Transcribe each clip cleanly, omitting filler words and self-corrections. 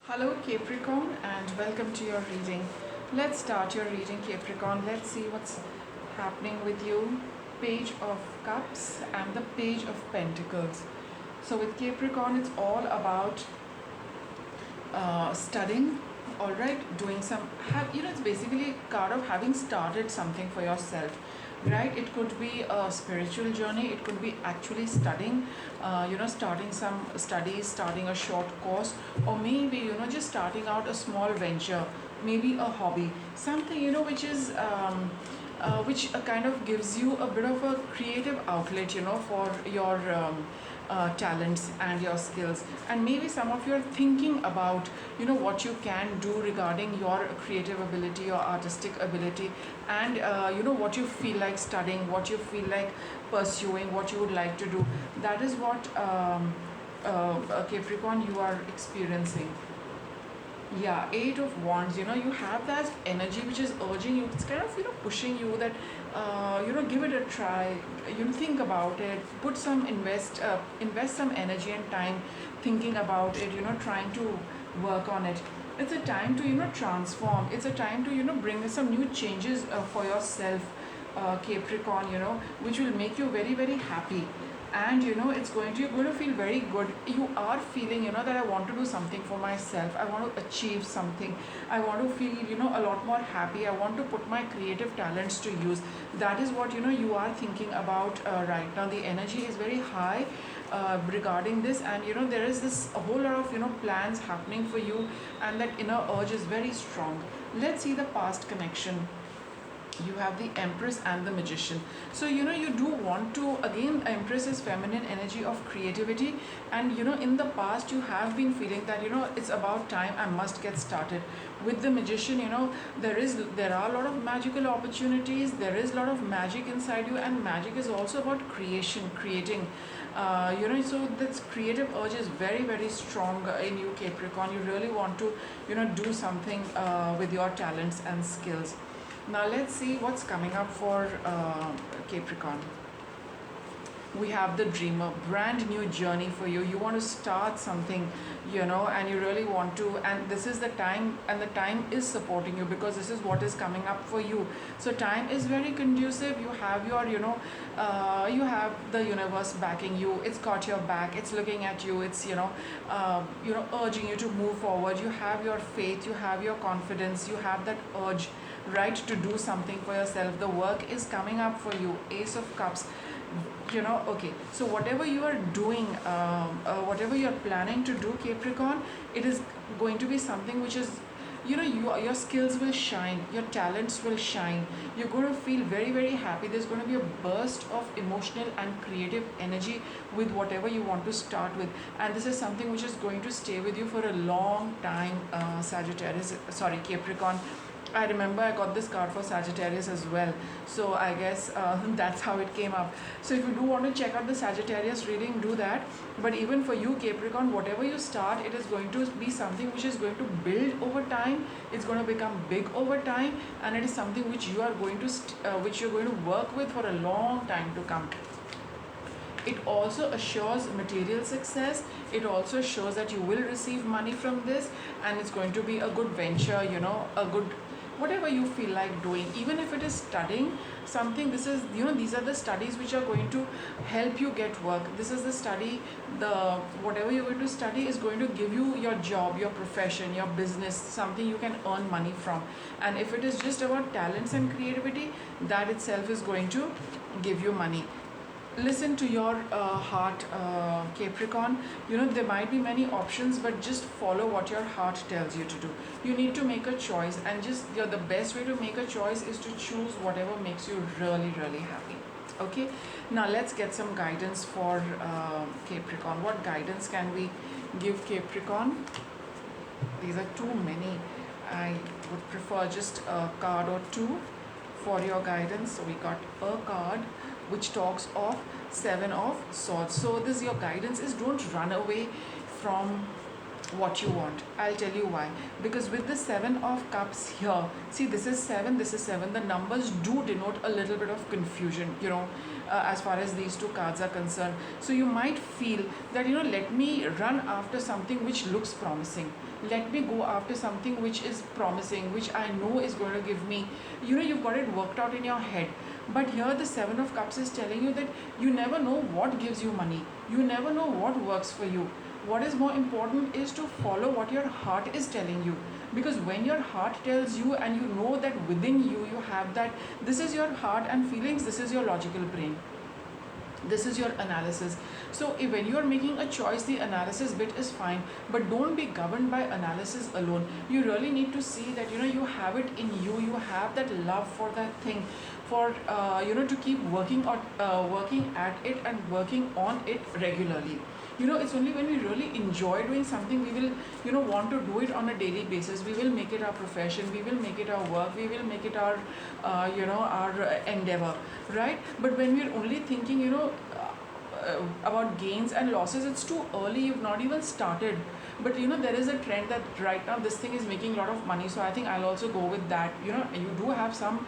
Hello Capricorn and welcome to your reading. Let's start your reading, Capricorn. Let's see what's happening with you. Page of Cups and the Page of Pentacles. So with Capricorn it's all about studying, all right, doing some it's basically a card of having started something for yourself, right? It could be a spiritual journey, it could be actually studying, starting some studies, starting a short course, or maybe just starting out a small venture, maybe a hobby, something which is which kind of gives you a bit of a creative outlet, for your talents and your skills. And maybe some of you are thinking about what you can do regarding your creative ability, your artistic ability, and what you feel like studying, what you feel like pursuing, what you would like to do. That is what Capricorn, you are experiencing. Yeah, Eight of Wands, you have that energy which is urging you. It's kind of pushing you that give it a try. Think about it, put some invest some energy and time thinking about it, trying to work on it. It's a time to transform. It's a time to bring some new changes for yourself, Capricorn, which will make you very very happy. And it's you're going to feel very good. You are feeling that I want to do something for myself, I want to achieve something, I want to feel a lot more happy, I want to put my creative talents to use. That is what you are thinking about right now. The energy is very high regarding this, and there is this a whole lot of plans happening for you, and that inner urge is very strong. Let's see the past connection. You have the Empress and the Magician. So you do want to, again, Empress is feminine energy of creativity, and in the past you have been feeling that it's about time, I must get started. With the Magician, there are a lot of magical opportunities, there is a lot of magic inside you, and magic is also about creation, creating. So this creative urge is very very strong in you, Capricorn. You really want to do something with your talents and skills. Now let's see what's coming up for Capricorn. We have the Dreamer, brand new journey for you. You want to start something, and you really want to, and this is the time, and the time is supporting you because this is what is coming up for you. So time is very conducive. You have your, you have the universe backing you. It's got your back. It's looking at you. It's urging you to move forward. You have your faith. You have your confidence. You have that urge, right, to do something for yourself. The work is coming up for you. Ace of Cups. Okay, so whatever you are doing, whatever you're planning to do, Capricorn, it is going to be something which is your skills will shine, your talents will shine. You're going to feel very very happy. There's going to be a burst of emotional and creative energy with whatever you want to start with, and this is something which is going to stay with you for a long time. Capricorn, I remember I got this card for Sagittarius as well. So I guess that's how it came up. So if you do want to check out the Sagittarius reading, do that. But even for you, Capricorn, whatever you start, it is going to be something which is going to build over time. It's going to become big over time, and it is something which you are going to which you're going to work with for a long time to come. It also assures material success. It also shows that you will receive money from this, and it's going to be a good venture, a good whatever you feel like doing. Even if it is studying something, this is these are the studies which are going to help you get work. This is the study, the whatever you're going to study is going to give you your job, your profession, your business, something you can earn money from. And if it is just about talents and creativity, that itself is going to give you money. Listen to your heart, Capricorn. There might be many options, but just follow what your heart tells you to do. You need to make a choice, and just the best way to make a choice is to choose whatever makes you really really happy. Okay, now let's get some guidance for Capricorn. What guidance can we give Capricorn? These are too many. I would prefer just a card or two for your guidance. So we got a card which talks of Seven of Swords. So this your guidance is, don't run away from what you want. I'll tell you why. Because with the Seven of Cups here, see, this is seven, this is seven. The numbers do denote a little bit of confusion, as far as these two cards are concerned. So you might feel that, let me run after something which looks promising. Let me go after something which is promising, which I know is going to give me, you've got it worked out in your head. But here the Seven of Cups is telling you that you never know what gives you money. You never know what works for you. What is more important is to follow what your heart is telling you. Because when your heart tells you and you know that within you, you have that, this is your heart and feelings, this is your logical brain. This is your analysis. So when you are making a choice, the analysis bit is fine, but don't be governed by analysis alone. You really need to see that you have it in you. You have that love for that thing, for to keep working or working at it and working on it regularly. It's only when we really enjoy doing something we will want to do it on a daily basis. We will make it our profession, we will make it our work, we will make it our our endeavor, right? But when we're only thinking about gains and losses, it's too early. You've not even started. But there is a trend that right now this thing is making a lot of money, so I think I'll also go with that. You do have some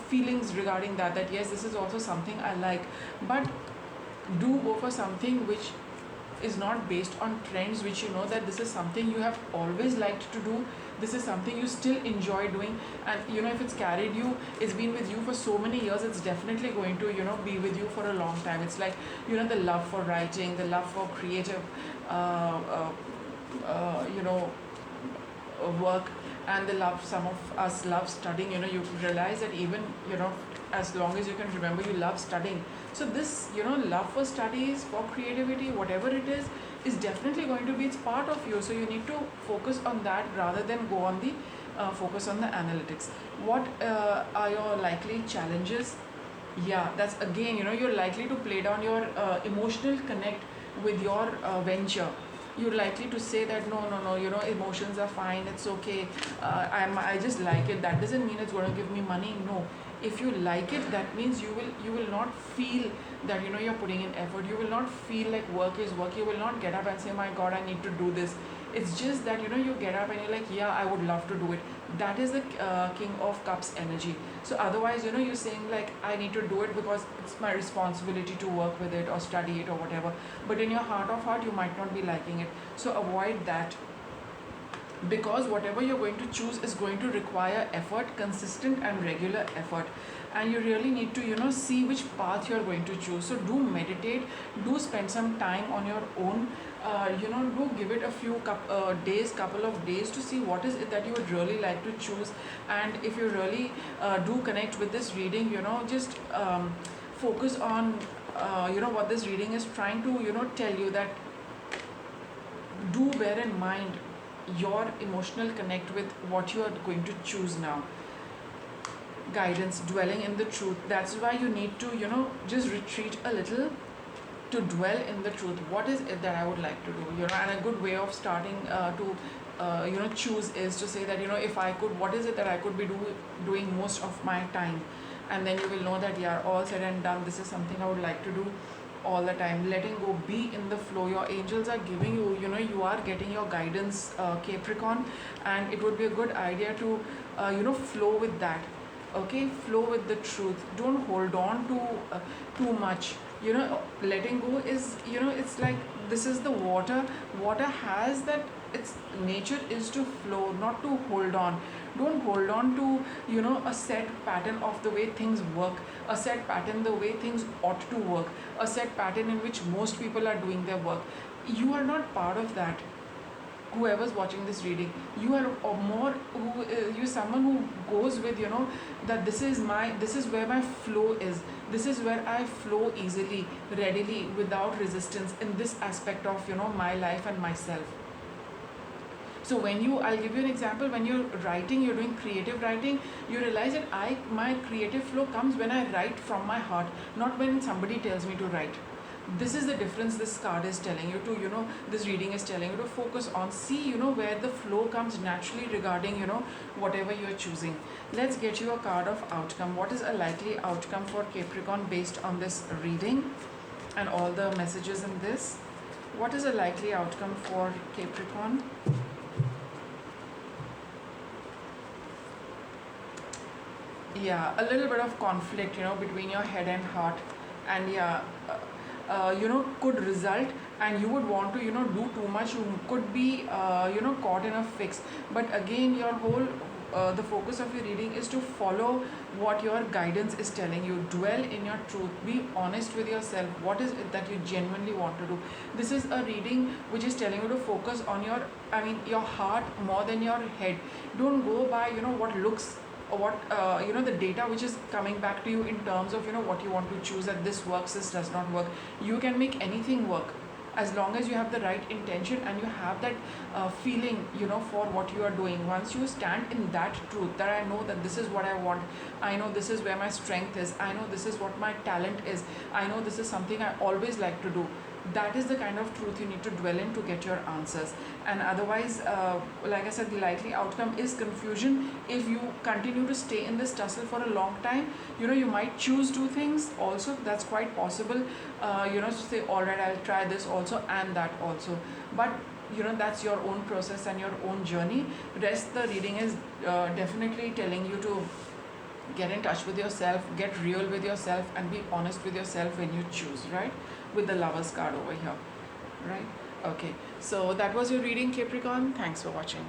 feelings regarding that yes, this is also something I like. But do go for something which is not based on trends, which that this is something you have always liked to do, this is something you still enjoy doing, and if it's carried you, it's been with you for so many years, it's definitely going to be with you for a long time. It's like the love for writing, the love for creative work, and the love, some of us love studying. You realize that even as long as you can remember, you love studying. So this love for studies, for creativity, whatever it is definitely going to be, it's part of you. So you need to focus on that rather than go on the focus on the analytics. What are your likely challenges? Yeah, that's again, you're likely to play down your emotional connect with your venture. You're likely to say that no, emotions are fine, it's okay, I just like it. That doesn't mean it's going to give me money. No, if you like it, that means you will not feel that you're putting in effort. You will not feel like work is work. You will not get up and say, my god, I need to do this. It's just that you get up and you're like, yeah, I would love to do it. That is the King of Cups energy. So otherwise you're saying like, I need to do it because it's my responsibility to work with it or study it or whatever, but in your heart of heart you might not be liking it. So avoid that, because whatever you're going to choose is going to require effort, consistent and regular effort, and you really need to see which path you're going to choose. So do meditate, do spend some time on your own, do give it a few couple of days to see what is it that you would really like to choose. And if you really do connect with this reading, just focus on what this reading is trying to tell you, that do bear in mind your emotional connect with what you are going to choose now. Guidance, dwelling in the truth. That's why you need to just retreat a little to dwell in the truth. What is it that I would like to do? And a good way of starting to choose is to say that if I could, what is it that I could be doing most of my time? And then you will know that, yeah, all said and done, this is something I would like to do all the time. Letting go, be in the flow. Your angels are giving you, you are getting your guidance, Capricorn, and it would be a good idea to flow with that. Okay, flow with the truth. Don't hold on to too much. Letting go is, it's like, this is the water. Water has that, its nature is to flow, not to hold on. Don't hold on to a set pattern of the way things work, a set pattern the way things ought to work, a set pattern in which most people are doing their work. You are not part of that. Whoever's watching this reading, you are more you're someone who goes with that this is where my flow is, this is where I flow easily, readily, without resistance in this aspect of my life and myself. So I'll give you an example. When you're writing, you're doing creative writing, you realize that my creative flow comes when I write from my heart, not when somebody tells me to write. This is the difference this card is telling you to, this reading is telling you to focus on, see, where the flow comes naturally regarding, whatever you're choosing. Let's get you a card of outcome. What is a likely outcome for Capricorn based on this reading and all the messages in this? What is a likely outcome for Capricorn? Yeah, a little bit of conflict, between your head and heart, and yeah, could result, and you would want to, do too much. You could be, caught in a fix. But again, your whole the focus of your reading is to follow what your guidance is telling you. Dwell in your truth. Be honest with yourself. What is it that you genuinely want to do? This is a reading which is telling you to focus on your heart more than your head. Don't go by, what looks, or what the data which is coming back to you in terms of, what you want to choose, that this works, this does not work. You can make anything work as long as you have the right intention and you have that feeling, for what you are doing. Once you stand in that truth, that I know that this is what I want, I know this is where my strength is, I know this is what my talent is, I know this is something I always like to do. That is the kind of truth you need to dwell in to get your answers. And otherwise, like I said, the likely outcome is confusion. If you continue to stay in this tussle for a long time, you might choose two things also. That's quite possible. To say, all right, I'll try this also and that also. But that's your own process and your own journey. Rest the reading is definitely telling you to get in touch with yourself, get real with yourself, and be honest with yourself when you choose, right? With the Lovers card over here, right? Okay, so that was your reading, Capricorn. Thanks for watching.